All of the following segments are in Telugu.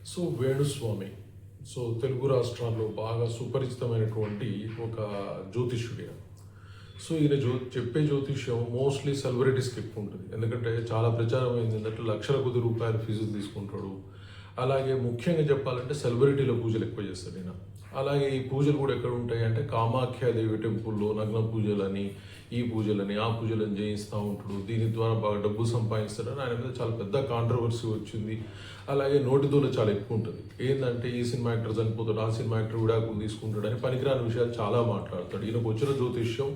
సో వేణుస్వామి తెలుగు రాష్ట్రాల్లో బాగా సుపరిచితమైనటువంటి ఒక జ్యోతిష్యుడు. సో ఈయన చెప్పే జ్యోతిష్యం మోస్ట్లీ సెలబ్రిటీస్కి ఎక్కువ ఉంటుంది. ఎందుకంటే చాలా ప్రచారం అయింది ఏంటంటే లక్షల కొద్ది రూపాయలు ఫీజులు తీసుకుంటాడు. అలాగే ముఖ్యంగా చెప్పాలంటే సెలబ్రిటీల పూజలు ఎక్కువ చేస్తాడు ఈయన. అలాగే ఈ పూజలు కూడా ఎక్కడ ఉంటాయి అంటే కామాఖ్యాదేవి టెంపుల్లో నగ్న పూజలని, ఈ పూజలని, ఆ పూజలని చేయిస్తూ ఉంటాడు. దీని ద్వారా బాగా డబ్బు సంపాదిస్తాడని ఆయన మీద చాలా పెద్ద కాంట్రవర్సీ వచ్చింది. అలాగే నోటిదోలు చాలా ఎక్కువ ఉంటుంది. ఏంటంటే ఈ సినిమా యాక్టర్ చనిపోతాడు, ఆ సినిమా యాక్టర్ విడాకులు తీసుకుంటాడని పనికిరాని విషయాలు చాలా మాట్లాడతాడు. ఈయనకు వచ్చిన జ్యోతిష్యం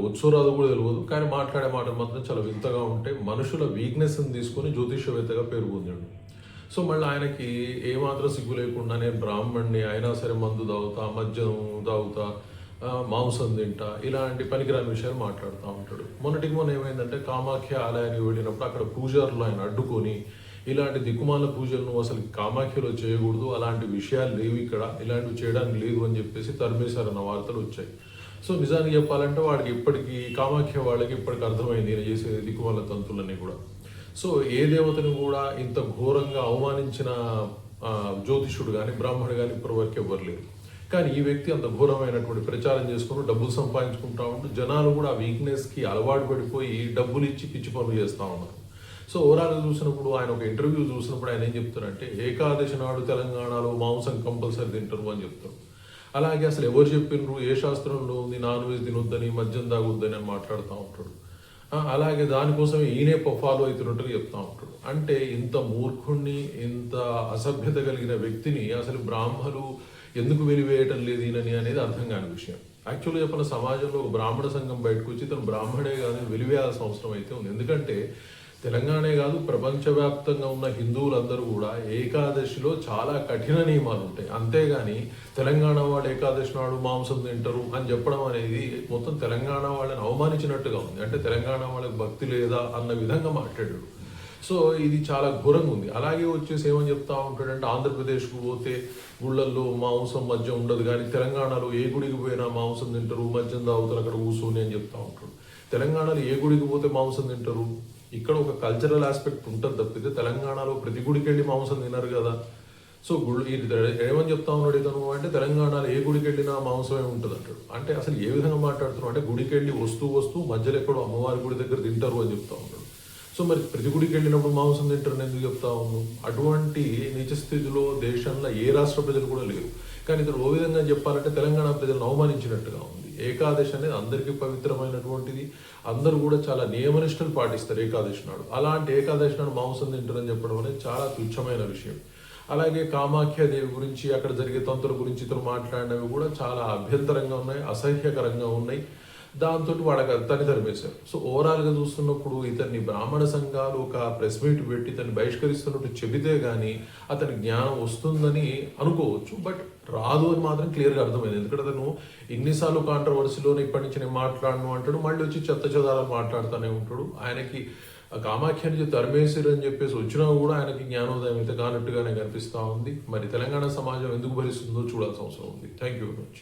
వచ్చోరాదు కూడా తెలియదు, కానీ మాట్లాడే మాటలు మాత్రం చాలా వింతగా ఉంటాయి. మనుషుల వీక్నెస్ని తీసుకొని జ్యోతిష్యవేత్తగా పేరు పొందాడు. సో మళ్ళీ ఆయనకి ఏమాత్రం సిగ్గు లేకుండా నేను బ్రాహ్మణ్ణి అయినా సరే మందు తాగుతా, మద్యం తాగుతా, మాంసం తింటా, ఇలాంటి పనికిరాని విషయాలు మాట్లాడుతూ ఉంటాడు. మొన్నటికి మొన్న ఏమైందంటే కామాఖ్య ఆలయానికి వెళ్ళినప్పుడు అక్కడ పూజారులు ఆయన అడ్డుకొని ఇలాంటి దిక్కుమాల పూజలను అసలు కామాఖ్యలో చేయకూడదు, అలాంటి విషయాలు లేవు ఇక్కడ, ఇలాంటివి చేయడానికి లేదు అని చెప్పేసి తరిమేశారన్న వార్తలు వచ్చాయి. సో నిజానికి చెప్పాలంటే వాడికి ఇప్పటికీ కామాఖ్య వాళ్ళకి ఇప్పటికి అర్థమైంది ఈయన చేసే దిక్కుమాల తంతులన్నీ కూడా. సో ఏ దేవతను కూడా ఇంత ఘోరంగా అవమానించిన జ్యోతిషుడు కానీ బ్రాహ్మణుడు కానీ ఇప్పటి వరకు ఎవ్వరు లేరు. కానీ ఈ వ్యక్తి అంత ఘోరమైనటువంటి ప్రచారం చేసుకుంటూ డబ్బులు సంపాదించుకుంటా ఉంటూ జనాలు కూడా ఆ వీక్నెస్కి అలవాటు పడిపోయి డబ్బులు ఇచ్చి పిచ్చి పనులు చేస్తూ ఉన్నారు. సో ఓవరాల్గా చూసినప్పుడు ఆయన ఒక ఇంటర్వ్యూ చూసినప్పుడు ఆయన ఏం చెప్తారంటే ఏకాదశి నాడు తెలంగాణలో మాంసం కంపల్సరీ తింటారు అని చెప్తారు. అలాగే అసలు ఎవరు చెప్పినారు, ఏ శాస్త్రంలో ఉంది నాన్ వెజ్ తినొద్దని, మద్యం తాగొద్దని అని మాట్లాడుతూ ఉంటాడు. అలాగే దానికోసం ఈయనే ఫాలో అవుతున్నట్టుగా చెప్తా ఉంటాడు. అంటే ఇంత మూర్ఖుణ్ణి, ఇంత అసభ్యత కలిగిన వ్యక్తిని అసలు బ్రాహ్మలు ఎందుకు వెలివేయటం లేదు ఈయనని అనేది అర్థం కాని విషయం. యాక్చువల్గా చెప్పిన సమాజంలో ఒక బ్రాహ్మణ సంఘం బయటకు వచ్చి తను బ్రాహ్మణే కాదు వెలివేయాల్సిన అవసరం అయితే ఉంది. ఎందుకంటే తెలంగాణే కాదు ప్రపంచవ్యాప్తంగా ఉన్న హిందువులందరూ కూడా ఏకాదశిలో చాలా కఠిన నియమాలు ఉంటాయి. అంతేగాని తెలంగాణ వాళ్ళు ఏకాదశి నాడు మాంసం తింటారు అని చెప్పడం అనేది మొత్తం తెలంగాణ వాళ్ళని అవమానించినట్టుగా ఉంది. అంటే తెలంగాణ వాళ్ళకి భక్తి లేదా అన్న విధంగా మాట్లాడాడు. సో ఇది చాలా ఘోరంగా ఉంది. అలాగే వచ్చేసి ఏమని చెప్తా ఉంటాడంటే ఆంధ్రప్రదేశ్కు పోతే గుళ్ళల్లో మాంసం మద్యం ఉండదు, కానీ తెలంగాణలో ఏ గుడికి పోయినా మాంసం తింటారు, మద్యం తాగుతారు అక్కడ కూర్చొని అని చెప్తా ఉంటాడు. తెలంగాణలో ఏ గుడికి పోతే మాంసం తింటారు, ఇక్కడ ఒక కల్చరల్ ఆస్పెక్ట్ ఉంటుంది తప్పితే తెలంగాణలో ప్రతి గుడికి వెళ్ళి మాంసం తినరు కదా. సో ఏమని చెప్తా ఉన్నాడు ఇతను అంటే తెలంగాణలో ఏ గుడికి వెళ్ళినా మాంసమే ఉంటుంది అంటాడు. అంటే అసలు ఏ విధంగా మాట్లాడుతున్నాడు అంటే గుడికి వెళ్ళి వస్తూ మధ్యలో ఎక్కడో అమ్మవారి గుడి దగ్గర తింటారు అని చెప్తా ఉన్నాడు. సో మరి ప్రతి గుడికి వెళ్ళినప్పుడు మాంసం తింటారని ఎందుకు చెప్తా ఉన్నాను? అటువంటి నీచ స్థితిలో దేశంలో ఏ రాష్ట్ర ప్రజలు కూడా లేరు. కానీ ఇతను ఓ విధంగా చెప్పాలంటే తెలంగాణ ప్రజలను అవమానించినట్టుగా ఉంది. ఏకాదశి అనేది అందరికీ పవిత్రమైనటువంటిది, అందరూ కూడా చాలా నియమనిష్టలు పాటిస్తారు ఏకాదశి నాడు. అలాంటి ఏకాదశి నాడు మాంసం తింటారని చెప్పడం అనేది చాలా తుచ్చమైన విషయం. అలాగే కామాఖ్యాదేవి గురించి అక్కడ జరిగే తంతుల గురించి ఇతను మాట్లాడినవి కూడా చాలా అభ్యంతరంగా ఉన్నాయి, అసహ్యకరంగా ఉన్నాయి. దాంతో వాడికి తని తరిమేశారు. సో ఓవరాల్గా చూస్తున్నప్పుడు ఇతన్ని బ్రాహ్మణ సంఘాలు ఒక ప్రెస్ మీట్ పెట్టి ఇతన్ని బహిష్కరిస్తున్నట్టు చెబితే కానీ అతని జ్ఞానం వస్తుందని అనుకోవచ్చు, బట్ రాదు అని మాత్రం క్లియర్గా అర్థమైంది. ఎందుకంటే అతను ఇన్నిసార్లు కాంట్రవర్సీలోనే ఇప్పటి నుంచి నేను మాట్లాడను అంటాడు, మళ్ళీ వచ్చి చెత్త చెదారాలు మాట్లాడుతూనే ఉంటాడు. ఆయనకి కామాఖ్య నుంచి తరిమేశారు అని చెప్పేసి వచ్చినా కూడా ఆయనకి జ్ఞానోదయం అయితే కానట్టుగానే కనిపిస్తూ ఉంది. మరి తెలంగాణ సమాజం ఎందుకు భరిస్తుందో చూడాల్సిన అవసరం ఉంది. Thank you very much.